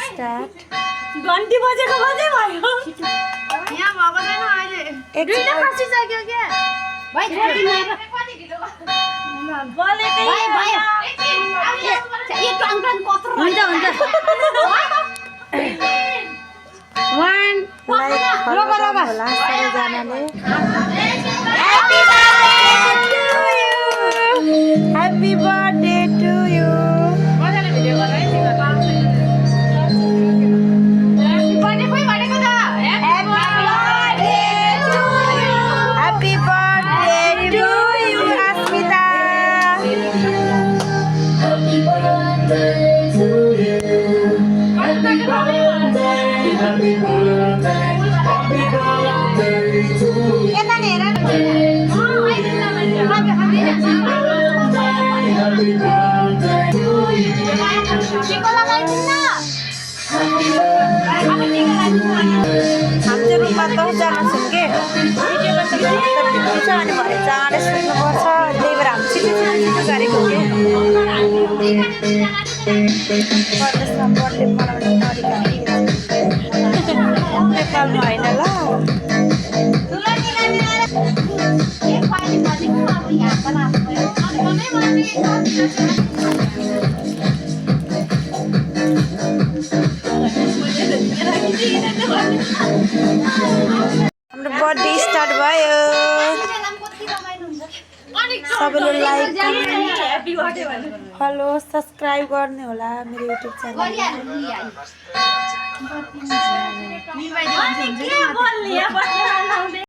start घन्टी बजेको बजे भयो यहाँ भएको छैन अहिले दुईटा खसी सक्यो के भाइ बोलेकै भाइ भाइ यो टङ टङ कत्रो हुन्छ हुन्छ 1 लाइक फलो गर्नु होला सबैजनाले ह्यापी बर्थडे टु यु मजाले भिडियो गर है तिम्रो बर्थडे खोइ भनेको त ह्यापी बर्थडे टु यु अस्मिता यता हेर हम चाहिँ रुममा 10 जना छौँ के भिडियोमा त छ अनि भरे चाँडै सुत्नुपर्छ त्यही भएर हामी छिटो गरेको के परदेशमा बर्थडे मनाउने तरिका नेपालमा होइन ल हाम्रो बर्थडे स्टार्ट भयो सबैले लाइक फलो सब्सक्राइब गर्ने होला मेरो युट्युब च्यानल